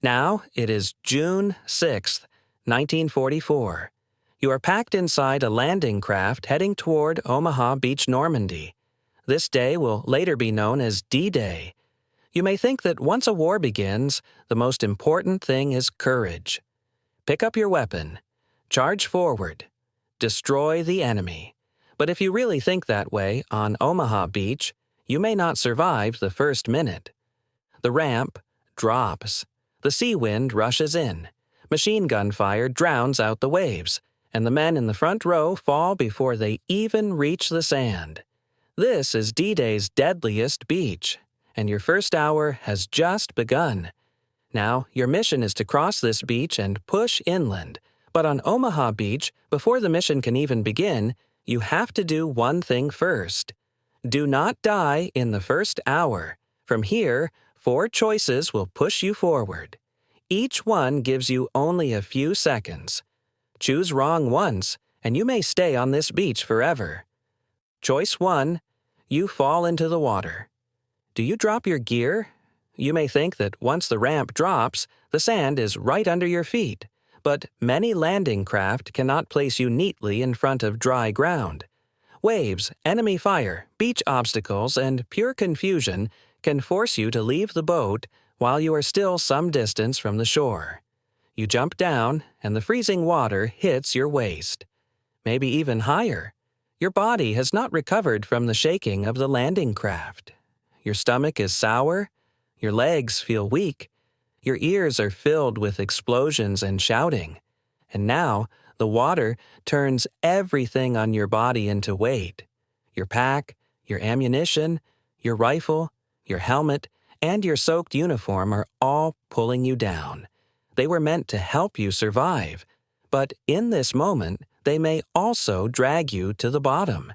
Now it is June 6th, 1944. You are packed inside a landing craft heading toward Omaha Beach, Normandy. This day will later be known as D-Day. You may think that once a war begins, the most important thing is courage. Pick up your weapon. Charge forward. Destroy the enemy. But if you really think that way on Omaha Beach, you may not survive the first minute. The ramp drops. The sea wind rushes in. Machine gun fire drowns out the waves, and the men in the front row fall before they even reach the sand. This is D-Day's deadliest beach, and your first hour has just begun. Now, your mission is to cross this beach and push inland. But on Omaha Beach, before the mission can even begin, you have to do one thing first. Do not die in the first hour. From here, 4 choices will push you forward. Each one gives you only a few seconds. Choose wrong once, and you may stay on this beach forever. Choice 1, you fall into the water. Do you drop your gear? You may think that once the ramp drops, the sand is right under your feet. But many landing craft cannot place you neatly in front of dry ground. Waves, enemy fire, beach obstacles, and pure confusion can force you to leave the boat while you are still some distance from the shore. You jump down, and the freezing water hits your waist. Maybe even higher. Your body has not recovered from the shaking of the landing craft. Your stomach is sour. Your legs feel weak. Your ears are filled with explosions and shouting. And now, the water turns everything on your body into weight. Your pack, your ammunition, your rifle, your helmet, and your soaked uniform are all pulling you down. They were meant to help you survive. But in this moment, they may also drag you to the bottom.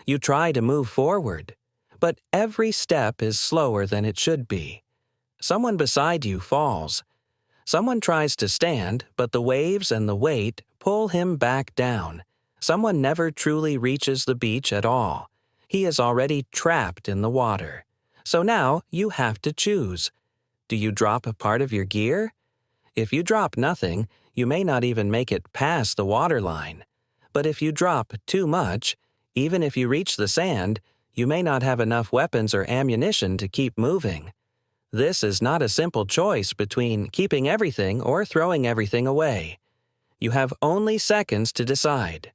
You try to move forward, but every step is slower than it should be. Someone beside you falls. Someone tries to stand, but the waves and the weight pull him back down. Someone never truly reaches the beach at all. He is already trapped in the water. So now you have to choose. Do you drop a part of your gear? If you drop nothing, you may not even make it past the waterline. But if you drop too much, even if you reach the sand, you may not have enough weapons or ammunition to keep moving. This is not a simple choice between keeping everything or throwing everything away. You have only seconds to decide.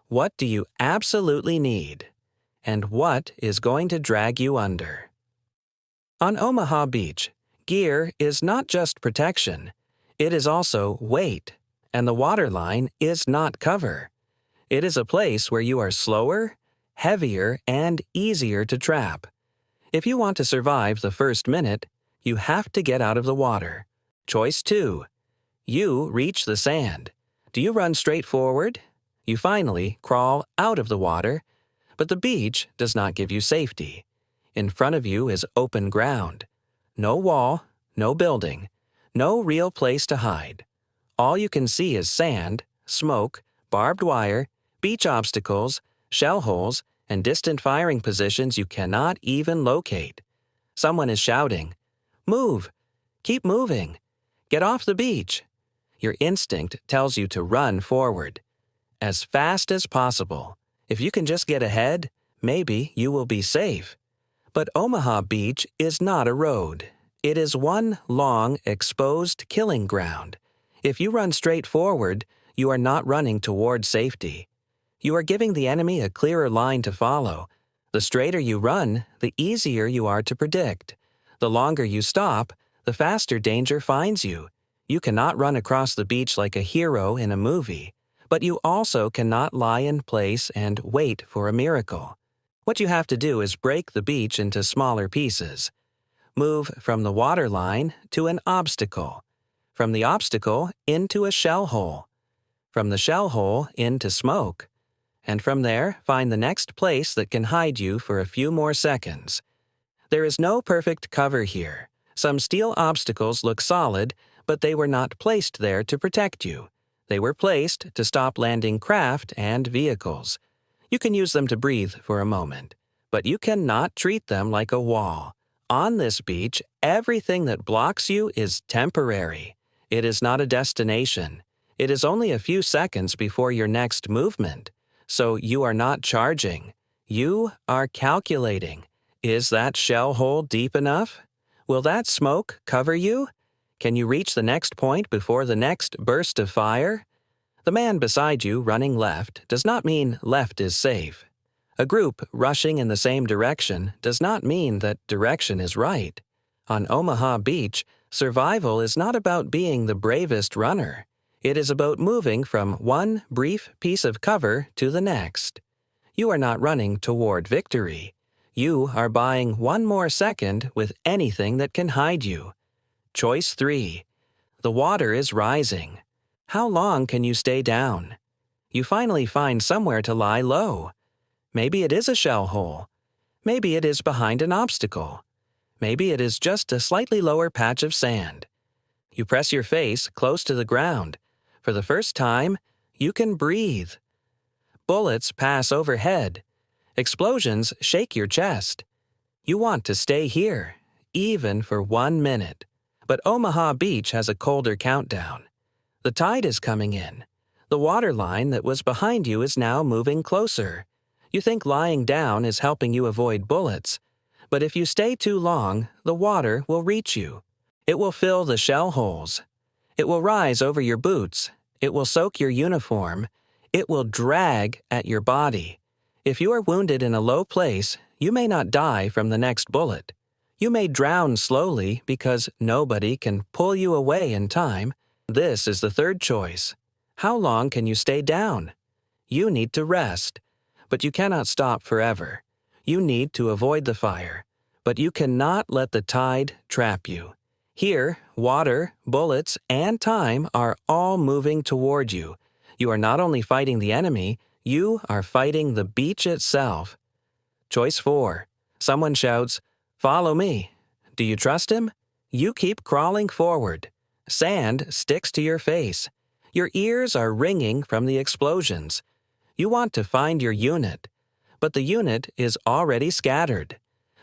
What do you absolutely need? And what is going to drag you under? On Omaha Beach, gear is not just protection. It is also weight, and the waterline is not cover. It is a place where you are slower, heavier, and easier to trap. If you want to survive the first minute, you have to get out of the water. Choice 2. You reach the sand. Do you run straight forward? You finally crawl out of the water, but the beach does not give you safety. In front of you is open ground. No wall, no building, no real place to hide. All you can see is sand, smoke, barbed wire, beach obstacles, shell holes, and distant firing positions you cannot even locate. Someone is shouting, "Move! Keep moving! Get off the beach!" Your instinct tells you to run forward. As fast as possible. If you can just get ahead, maybe you will be safe. But Omaha Beach is not a road. It is one long, exposed killing ground. If you run straight forward, you are not running toward safety. You are giving the enemy a clearer line to follow. The straighter you run, the easier you are to predict. The longer you stop, the faster danger finds you. You cannot run across the beach like a hero in a movie, but you also cannot lie in place and wait for a miracle. What you have to do is break the beach into smaller pieces. Move from the waterline to an obstacle. From the obstacle into a shell hole. From the shell hole into smoke. And from there, find the next place that can hide you for a few more seconds. There is no perfect cover here. Some steel obstacles look solid, but they were not placed there to protect you. They were placed to stop landing craft and vehicles. You can use them to breathe for a moment, but you cannot treat them like a wall. On this beach, everything that blocks you is temporary. It is not a destination. It is only a few seconds before your next movement. So you are not charging. You are calculating. Is that shell hole deep enough? Will that smoke cover you? Can you reach the next point before the next burst of fire? The man beside you running left does not mean left is safe. A group rushing in the same direction does not mean that direction is right. On Omaha Beach, survival is not about being the bravest runner. It is about moving from one brief piece of cover to the next. You are not running toward victory. You are buying one more second with anything that can hide you. Choice 3. The water is rising. How long can you stay down? You finally find somewhere to lie low. Maybe it is a shell hole. Maybe it is behind an obstacle. Maybe it is just a slightly lower patch of sand. You press your face close to the ground. For the first time, you can breathe. Bullets pass overhead. Explosions shake your chest. You want to stay here, even for 1 minute. But Omaha Beach has a colder countdown. The tide is coming in. The water line that was behind you is now moving closer. You think lying down is helping you avoid bullets. But if you stay too long, the water will reach you. It will fill the shell holes. It will rise over your boots. It will soak your uniform. It will drag at your body. If you are wounded in a low place, you may not die from the next bullet. You may drown slowly because nobody can pull you away in time. This is the third choice. How long can you stay down? You need to rest. But you cannot stop forever. You need to avoid the fire. But you cannot let the tide trap you. Here, water, bullets, and time are all moving toward you. You are not only fighting the enemy, you are fighting the beach itself. Choice 4. Someone shouts, "Follow me." Do you trust him? You keep crawling forward. Sand sticks to your face. Your ears are ringing from the explosions. You want to find your unit, but the unit is already scattered.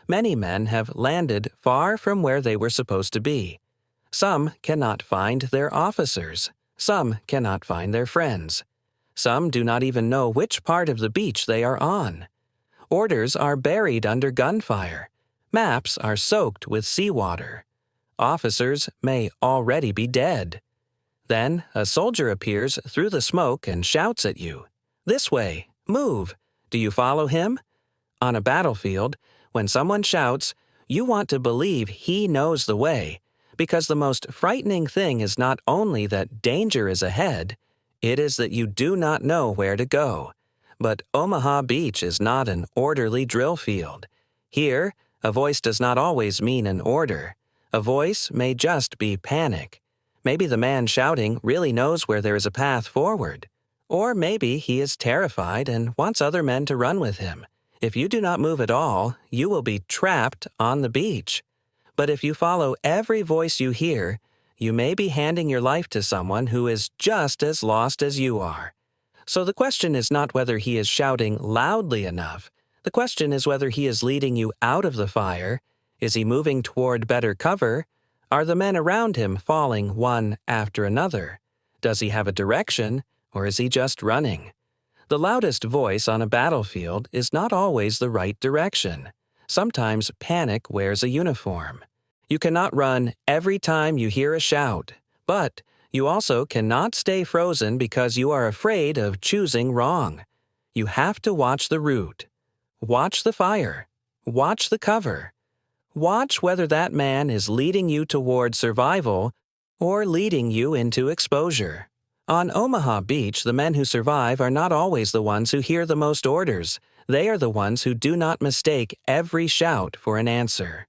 Many men have landed far from where they were supposed to be. Some cannot find their officers. Some cannot find their friends. Some do not even know which part of the beach they are on. Orders are buried under gunfire. Maps are soaked with seawater. Officers may already be dead. Then a soldier appears through the smoke and shouts at you. "This way, move." Do you follow him? On a battlefield, when someone shouts, you want to believe he knows the way, because the most frightening thing is not only that danger is ahead, it is that you do not know where to go. But Omaha Beach is not an orderly drill field. Here, a voice does not always mean an order. A voice may just be panic. Maybe the man shouting really knows where there is a path forward. Or maybe he is terrified and wants other men to run with him. If you do not move at all, you will be trapped on the beach. But if you follow every voice you hear, you may be handing your life to someone who is just as lost as you are. So the question is not whether he is shouting loudly enough. The question is whether he is leading you out of the fire. Is he moving toward better cover? Are the men around him falling one after another? Does he have a direction, or is he just running? The loudest voice on a battlefield is not always the right direction. Sometimes panic wears a uniform. You cannot run every time you hear a shout, but you also cannot stay frozen because you are afraid of choosing wrong. You have to watch the route. Watch the fire. Watch the cover. Watch whether that man is leading you toward survival or leading you into exposure. On Omaha Beach, the men who survive are not always the ones who hear the most orders. They are the ones who do not mistake every shout for an answer.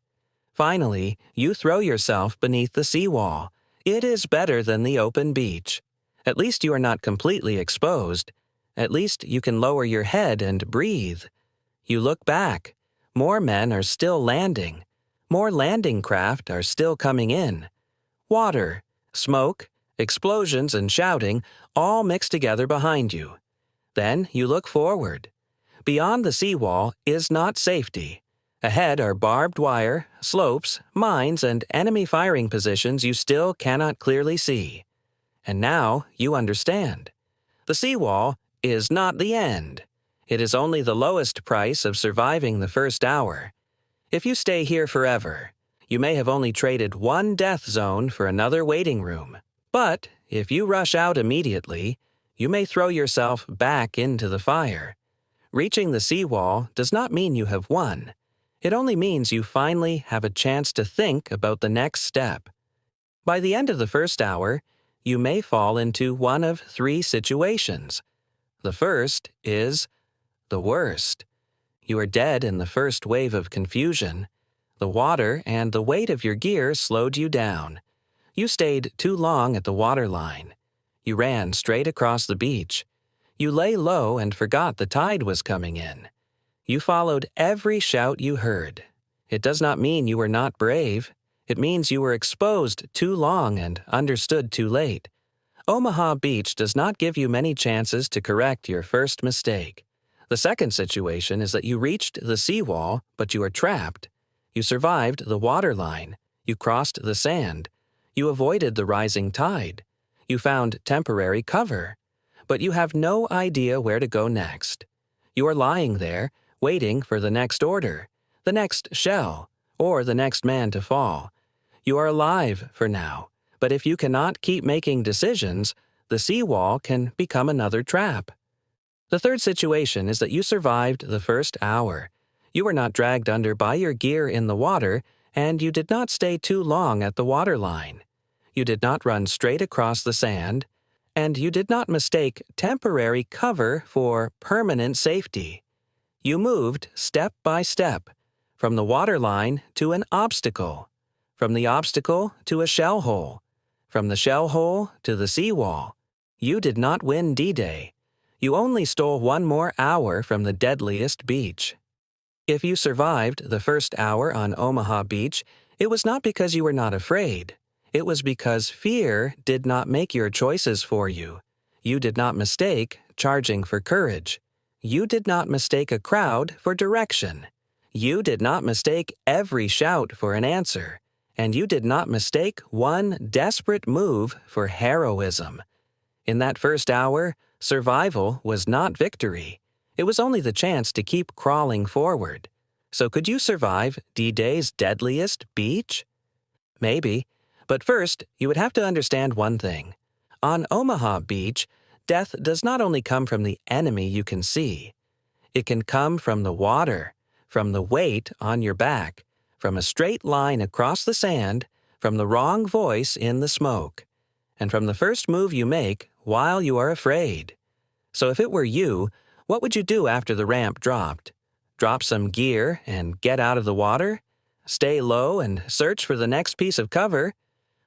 Finally, you throw yourself beneath the seawall. It is better than the open beach. At least you are not completely exposed. At least you can lower your head and breathe. You look back. More men are still landing. More landing craft are still coming in. Water, smoke, explosions, and shouting all mix together behind you. Then you look forward. Beyond the seawall is not safety. Ahead are barbed wire, slopes, mines, and enemy firing positions you still cannot clearly see. And now you understand. The seawall is not the end. It is only the lowest price of surviving the first hour. If you stay here forever, you may have only traded one death zone for another waiting room. But if you rush out immediately, you may throw yourself back into the fire. Reaching the seawall does not mean you have won. It only means you finally have a chance to think about the next step. By the end of the first hour, you may fall into one of three situations. The first is the worst. You are dead in the first wave of confusion. The water and the weight of your gear slowed you down. You stayed too long at the waterline. You ran straight across the beach. You lay low and forgot the tide was coming in. You followed every shout you heard. It does not mean you were not brave. It means you were exposed too long and understood too late. Omaha Beach does not give you many chances to correct your first mistake. The second situation is that you reached the seawall, but you are trapped. You survived the waterline. You crossed the sand. You avoided the rising tide. You found temporary cover. But you have no idea where to go next. You are lying there, waiting for the next order, the next shell, or the next man to fall. You are alive for now, but if you cannot keep making decisions, the seawall can become another trap. The third situation is that you survived the first hour. You were not dragged under by your gear in the water, and you did not stay too long at the waterline. You did not run straight across the sand, and you did not mistake temporary cover for permanent safety. You moved step by step, from the waterline to an obstacle, from the obstacle to a shell hole, from the shell hole to the seawall. You did not win D-Day. You only stole one more hour from the deadliest beach. If you survived the first hour on Omaha Beach, it was not because you were not afraid. It was because fear did not make your choices for you. You did not mistake charging for courage. You did not mistake a crowd for direction. You did not mistake every shout for an answer. And you did not mistake one desperate move for heroism. In that first hour, survival was not victory. It was only the chance to keep crawling forward. So could you survive D-Day's deadliest beach? Maybe. But first, you would have to understand one thing. On Omaha Beach, death does not only come from the enemy you can see. It can come from the water, from the weight on your back, from a straight line across the sand, from the wrong voice in the smoke, and from the first move you make while you are afraid. So if it were you, what would you do after the ramp dropped? Drop some gear and get out of the water? Stay low and search for the next piece of cover?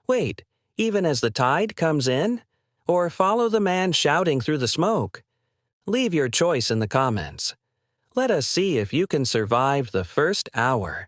Wait, even as the tide comes in? Or follow the man shouting through the smoke? Leave your choice in the comments. Let us see if you can survive the first hour.